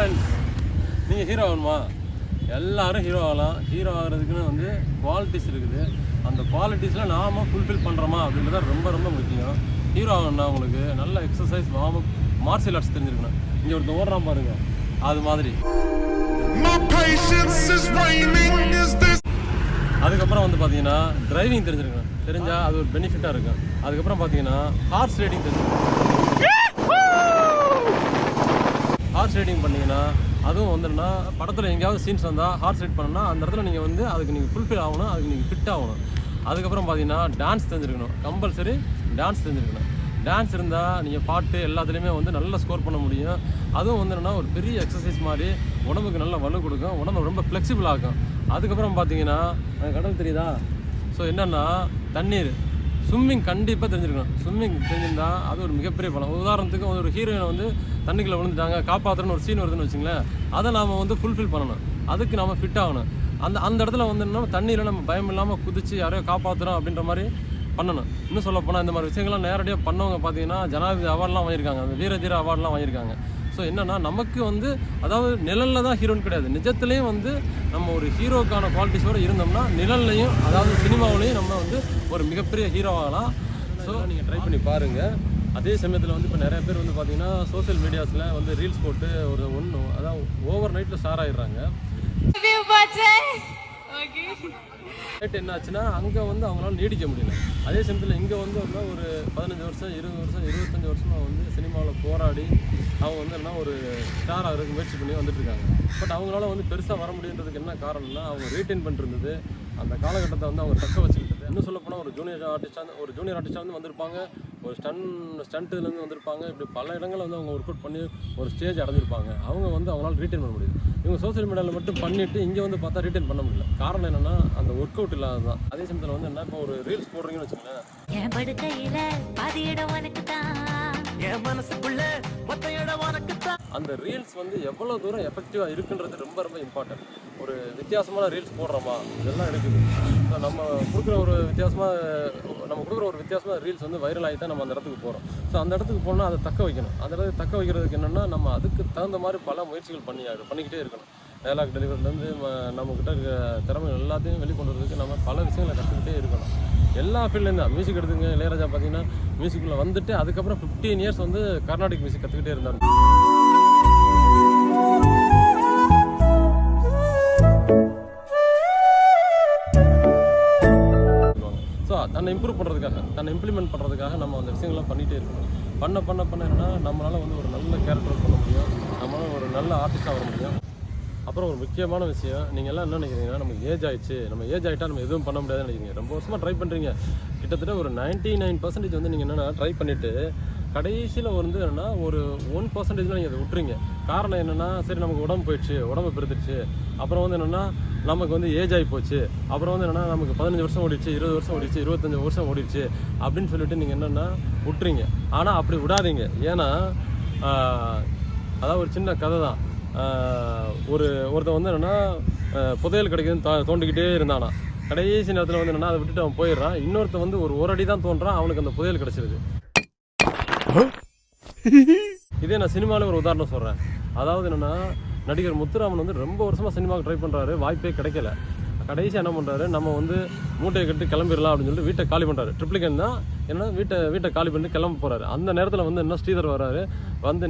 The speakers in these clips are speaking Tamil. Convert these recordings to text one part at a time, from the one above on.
ஃப்ரெண்ட்ஸ், நீங்கள் ஹீரோ ஆகணுமா? எல்லோரும் ஹீரோ ஆகலாம். ஹீரோ ஆகிறதுக்குன்னு வந்து குவாலிட்டிஸ் இருக்குது. அந்த குவாலிட்டிஸில் நாம் ஃபுல்ஃபில் பண்ணுறோமா அப்படின்றது ரொம்ப ரொம்ப முக்கியம். ஹீரோ ஆகணும்னா உங்களுக்கு நல்ல எக்ஸசைஸ், வார்ம், மார்ஷியல் ஆர்ட்ஸ் தெரிஞ்சிருக்கணும். இங்கே ஒருத்தர் ஓடுறான் பாருங்கள், அது மாதிரி. அதுக்கப்புறம் வந்து பார்த்தீங்கன்னா டிரைவிங் தெரிஞ்சிருக்கணும். தெரிஞ்சால் அது ஒரு பெனிஃபிட்டாக இருக்கும். அதுக்கப்புறம் பார்த்தீங்கன்னா ஹார்ஸ் ரைடிங் தெரிஞ்சிருக்கணும். ஹார்ஸ் ரைடிங் பண்ணிங்கன்னா அதுவும் வந்துன்னா படத்தில் எங்கேயாவது சீன்ஸ் வந்தால் ஹார்ஸ் ரைட் பண்ணணும்னா அந்த இடத்துல நீங்கள் வந்து அதுக்கு நீங்கள் ஃபுல்ஃபில் ஆகணும், அதுக்கு நீங்கள் ஃபிட் ஆகணும். அதுக்கப்புறம் பார்த்தீங்கன்னா டான்ஸ் தெரிஞ்சிருக்கணும். கம்பல்சரி டான்ஸ் தெரிஞ்சிருக்கணும். டான்ஸ் இருந்தால் நீங்கள் பாட்டு எல்லாத்துலேயுமே வந்து நல்லா ஸ்கோர் பண்ண முடியும். அதுவும் வந்து என்னென்னா ஒரு பெரிய எக்ஸசைஸ் மாதிரி உடம்புக்கு நல்ல வலு கொடுக்கும், உடம்பு ரொம்ப ஃப்ளெக்சிபிள் ஆகும். அதுக்கப்புறம் பார்த்தீங்கன்னா கடல் தெரியுதா? ஸோ என்னென்னா தண்ணீர், ஸ்விம்மிங் கண்டிப்பாக தெரிஞ்சிருக்கணும். ஸ்விம்மிங் தெரிஞ்சிருந்தால் அது ஒரு மிகப்பெரிய பலம். உதாரணத்துக்கு ஒரு ஹீரோயினை வந்து தண்ணிக்குள்ளே விழுந்துட்டாங்க, காப்பாற்றுறன்னு ஒரு சீன் வருதுன்னு வச்சுங்களேன், அதை நாம் வந்து ஃபுல்ஃபில் பண்ணணும். அதுக்கு நாம் ஃபிட் ஆகணும். அந்த இடத்துல வந்து என்ன தண்ணியில் நம்ம பயம் இல்லாமல் குதித்து யாரையோ காப்பாற்றுறோம் அப்படின்ற மாதிரி பண்ணணும். இன்னும் சொல்ல போனால் இந்த மாதிரி விஷயங்கள்லாம் நேரடியாக பண்ணவங்க பார்த்தீங்கன்னா ஜனாதிபதி அவார்டெலாம் வாங்கியிருக்காங்க, அந்த வீரதீர அவார்டெலாம் வாங்கியிருக்காங்க. ஸோ என்னென்னா நமக்கு வந்து அதாவது நிழலில் தான் ஹீரோன்னு கிடையாது, நிஜத்துலேயும் வந்து நம்ம ஒரு ஹீரோக்கான குவாலிட்டிஸோடு இருந்தோம்னா நிழல்லையும் அதாவது சினிமாவிலையும் நம்ம வந்து ஒரு மிகப்பெரிய ஹீரோ ஆகலாம். ஸோ நீங்கள் ட்ரை பண்ணி பாருங்கள். அதே சமயத்தில் வந்து இப்போ நிறைய பேர் வந்து பார்த்தீங்கன்னா சோசியல் மீடியாஸில் வந்து ரீல்ஸ் போட்டு அதாவது ஓவர் நைட்டில் ஸ்டார் ஆகிடுறாங்க. ரேட் என்ன ஆச்சுன்னா அங்கே வந்து அவங்களால நீடிக்க முடியல. அதே சமயத்தில் இங்கே வந்து ஒரு 15 வருஷம் 20 வருஷம் 25 வருஷமாக வந்து சினிமாவில் போராடி அவங்க வந்து என்ன ஒரு ஸ்டார் ஆகிறதுக்கு முயற்சி பண்ணி வந்துட்டுருக்காங்க. பட் அவங்களால வந்து பெருசாக வர முடியுன்றதுக்கு என்ன காரணம்னா அவங்க ரீட்டைன் பண்ணிருந்தது அந்த காலகட்டத்தை வந்து அவங்க தக்க வச்சுக்கிட்டது. இன்னும் சொல்ல போனால் ஒரு ஜூனியர் ஆர்டிஸ்டாக வந்து வந்திருப்பாங்க, ஒரு ஸ்டண்ட்டுலேருந்து வந்திருப்பாங்க. இப்படி பல இடங்களில் வந்து அவங்க ஒர்க் அவுட் பண்ணி ஒரு ஸ்டேஜ் அடைஞ்சிருப்பாங்க. அவங்க வந்து அவங்களால ரீட்டைன் பண்ண முடியுது. இவங்க சோசியல் மீடியாவில் மட்டும் பண்ணிவிட்டு இங்கே வந்து பார்த்தா ரீட்டைன் பண்ண முடியல. காரணம் என்னென்னா அந்த ஒர்க் அவுட் இல்லாத தான். அதே சமயத்தில் வந்து என்ன, இப்போ ஒரு ரீல்ஸ் போடுறீங்கன்னு வச்சுக்கோங்களேன், அந்த ரீல்ஸ் வந்து எவ்வளோ தூரம் எஃபெக்டிவாக இருக்குன்றது ரொம்ப ரொம்ப இம்பார்ட்டன்ட். ஒரு வித்தியாசமான ரீல்ஸ் போடுறோமா இதெல்லாம் இருக்குது. ஸோ நம்ம கொடுக்குற ஒரு வித்தியாசமான ரீல்ஸ் வந்து வைரல் ஆகி தான் நம்ம அந்த இடத்துக்கு போகிறோம். ஸோ அந்த இடத்துக்கு போனால் அதை தக்க வைக்கணும். அந்த இடத்துக்கு தக்க வைக்கிறதுக்கு என்னென்னா நம்ம அதுக்கு தகுந்த மாதிரி பல முயற்சிகள் பண்ணிக்கிட்டே இருக்கணும். டயலாக் டெலிவரிலேருந்து நம்மக்கிட்ட இருக்க திறமை எல்லாத்தையும் வெளிக்கொண்டு வரதுக்கு நம்ம பல விஷயங்களை கற்றுக்கிட்டே இருக்கணும். எல்லா ஃபீல்ட்லேருந்து தான். மியூசிக் எடுத்துங்க, இளையராஜா பார்த்தீங்கன்னா மியூசிக்குள்ளே வந்துட்டு அதுக்கப்புறம் 15 இயர்ஸ் வந்து கர்நாடிக் மியூசிக் கற்றுக்கிட்டே இருந்தார். ஸோ தன்னை இம்ப்ரூவ் பண்ணுறதுக்காக, தன்னை இம்ப்ளிமெண்ட் பண்ணுறதுக்காக நம்ம அந்த விஷயங்கள்லாம் பண்ணிகிட்டே இருக்கணும். பண்ண என்னன்னா நம்மளால் வந்து ஒரு நல்ல கேரக்டர் பண்ண முடியும், நம்மளால் ஒரு நல்ல ஆர்டிஸ்டாக வர முடியும். அப்புறம் ஒரு முக்கியமான விஷயம், நீங்கள் எல்லாம் என்ன நினைக்கிறீங்கன்னா நமக்கு ஏஜ் ஆகிடுச்சு, நம்ம ஏஜ் ஆகிட்டா நம்ம எதுவும் பண்ண முடியாதுன்னு நினைக்கிறீங்க. ரொம்ப வருஷமாக ட்ரை பண்ணுறீங்க. கிட்டத்தட்ட ஒரு 99% வந்து நீங்கள் என்னென்னா ட்ரை பண்ணிவிட்டு கடைசியில் வந்து என்னென்னா ஒரு 1% நீங்கள் அதை விட்டுறீங்க. காரணம் என்னென்னா, சரி நமக்கு உடம்பு போயிடுச்சு, உடம்பு பெருத்துடுச்சு, அப்புறம் வந்து என்னென்னா நமக்கு வந்து ஏஜ் ஆகி போச்சு, அப்புறம் வந்து என்னென்னா நமக்கு 15 வருஷம் ஓடிடுச்சு, 20 வருஷம் ஓடிடுச்சு, 25 வருஷம் ஓடிடுச்சு அப்படின்னு சொல்லிட்டு நீங்கள் என்னென்னா விட்டுறீங்க. ஆனால் அப்படி விடாதீங்க. ஏன்னா அதாவது ஒரு சின்ன கதை தான். ஒருத்தன் வந்து என்னென்னா புதையல் கிடைக்குதுன்னு தோண்டிக்கிட்டே இருந்தானா. கடைசி நேரத்தில் வந்து என்னென்னா அதை விட்டுட்டு அவன் போயிடுறான். இன்னொருத்தன் வந்து ஒரு அடி தான் தோன்றான், அவனுக்கு அந்த புதையல் கிடச்சிருது. இதே நான் சினிமாவில் ஒரு உதாரணம் சொல்கிறேன். அதாவது என்னென்னா நடிகர் முத்துராமன் வந்து ரொம்ப வருஷமாக சினிமாவுக்கு ட்ரை பண்ணுறாரு, வாய்ப்பே கிடைக்கல. கடைசியாக என்ன பண்ணுறாரு, நம்ம வந்து மூட்டையை கட்டி கிளம்பிடலாம் அப்படின்னு சொல்லிட்டு வீட்டை காலி பண்ணுறாரு. ட்ரிப்ளிகன் தான் ஏன்னா வீட்டை காலி பண்ணிட்டு கிளம்ப போகிறாரு. அந்த நேரத்தில் வந்து என்ன ஸ்ரீதர் வர்றாரு, வந்து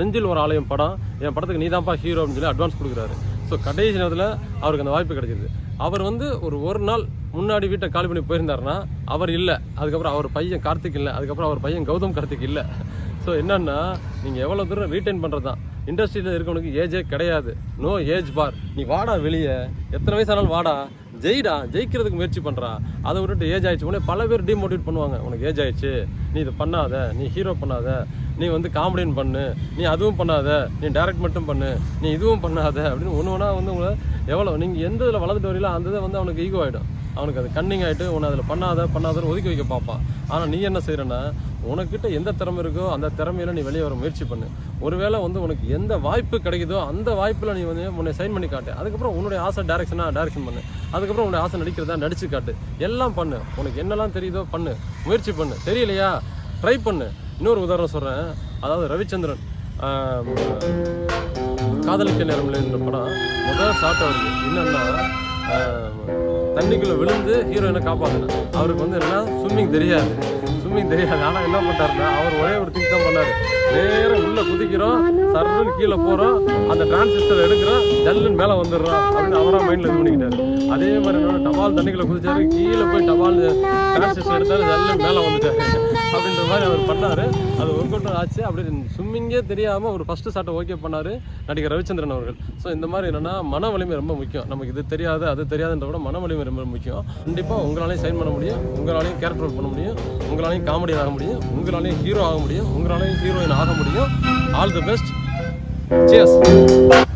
நெஞ்சில் ஒரு ஆலயம் படம், என் படத்துக்கு நீ தான்ப்பா ஹீரோ அப்படின்னு சொல்லி அட்வான்ஸ் கொடுக்குறாரு. ஸோ கடைசி நேரத்தில் அவருக்கு அந்த வாய்ப்பு கிடைச்சிது. அவர் வந்து ஒரு நாள் முன்னாடி வீட்டை காலி பண்ணி போயிருந்தாருன்னா அவர் இல்லை, அதுக்கப்புறம் அவர் பையன் கார்த்திக் இல்லை, அதுக்கப்புறம் அவர் பையன் கௌதம் கார்த்திக் இல்லை. ஸோ என்னன்னா நீங்கள் எவ்வளோ தூரம் ரீட்டைன் பண்ணுறது தான். இண்டஸ்ட்ரியில் இருக்கவனுக்கு ஏஜே கிடையாது, நோ ஏஜ் பார். நீ வாடா வெளியே, எத்தனை வயசானாலும் வாடா, ஜெயிக்கிறதுக்கு முயற்சி பண்ணுறா. அதை விட்டுட்டு ஏஜ் ஆயிடுச்சு உடனே பல பேர் டிமோட்டிவேட் பண்ணுவாங்க. உனக்கு ஏஜ் ஆயிடுச்சு, நீ இதை பண்ணாத, நீ ஹீரோ பண்ணாத, நீ வந்து காமெடின்னு பண்ணு, நீ அதுவும் பண்ணாத, நீ டைரக்ட் மட்டும் பண்ணு, நீ இதுவும் பண்ணாத அப்படின்னு ஒன்று வந்து உங்களை எவ்வளோ நீங்கள் எந்த இதில் வளர்ந்துட்டு வரீங்களோ அந்த இதை வந்து அவனுக்கு ஈகோ ஆகிடும். அவனுக்கு அது கன்னிங் ஆகிட்டு உன்னை அதில் பண்ணாதன்னு ஒதுக்கி வைக்க பார்ப்பான். ஆனால் நீ என்ன செய்கிறன்னா உனக்கிட்ட எந்த திறமை இருக்கோ அந்த திறமையில நீ வெளியே வர முயற்சி பண்ணு. ஒருவேளை வந்து உனக்கு எந்த வாய்ப்பு கிடைக்குதோ அந்த வாய்ப்பில் நீ வந்து உன்னை சைன் பண்ணி காட்டு. அதுக்கப்புறம் உன்னுடைய ஆசை டைரக்ஷன் பண்ணு. அதுக்கப்புறம் உன்னுடைய ஆசை நடிக்கிறதா நடிச்சு காட்டு. எல்லாம் பண்ணு. உனக்கு என்னெல்லாம் தெரியுதோ பண்ணு, முயற்சி பண்ணு. தெரியலையா ட்ரை பண்ணு. இன்னொரு உதாரணம் சொல்கிறேன். அதாவது ரவிச்சந்திரன் காதலிக்க நேரமில்லை என்ற படம் முதல் ஷாட் அவருக்கு என்னன்னா தண்ணிக்குள்ளே விழுந்து ஹீரோயினை காப்பாற்றினேன். அவருக்கு வந்து என்னன்னா ஸ்விம்மிங் தெரியாது. ஆனால் என்ன பண்ணுறாருன்னா அவர் ஒரே ஒரு திங்க் தான் பண்ணார். நேரம் உள்ளே குதிக்கிறோம், சர்ன்னு கீழே போகிறோம், அந்த டிரான்சிஸ்டர் எடுக்கிறோம், ஜல்லுன்னு மேலே வந்துடுறோம் அப்படின்னு அவராக மைண்டில் இது பண்ணிக்கிட்டாரு. அதே மாதிரி என்னோட டபால் தண்ணிக்குள்ளே குதிச்சாரு, கீழே போய் டபால் டிரான்சிஸ்டர் எடுத்தாரு, ஜல்லுன்னு மேலே வந்துட்டாரு அப்படின்ற மாதிரி அவர் பண்ணார். அது ஒர்க் அவுட் ஆச்சு. அப்படி ஸ்விம்மிங்கே தெரியாமல் ஒரு ஃபஸ்ட்டு ஷாட்டை ஓகே பண்ணார் நடிகர் ரவிச்சந்திரன் அவர்கள். ஸோ இந்த மாதிரி என்னென்னா மன வலிமை ரொம்ப முக்கியம். நமக்கு இது தெரியாது அது தெரியாதுன்ற கூட மன வலிமை ரொம்ப முக்கியம். கண்டிப்பாக உங்களாலையும் சைன் பண்ண முடியும், உங்களாலையும் கேரக்டர் பண்ண முடியும், உங்களாலையும் காமெடியன் ஆக முடியும், உங்களாலையும் ஹீரோ ஆக முடியும், உங்களாலையும் ஹீரோயின் ஆக முடியும். All the best. சியர்ஸ்.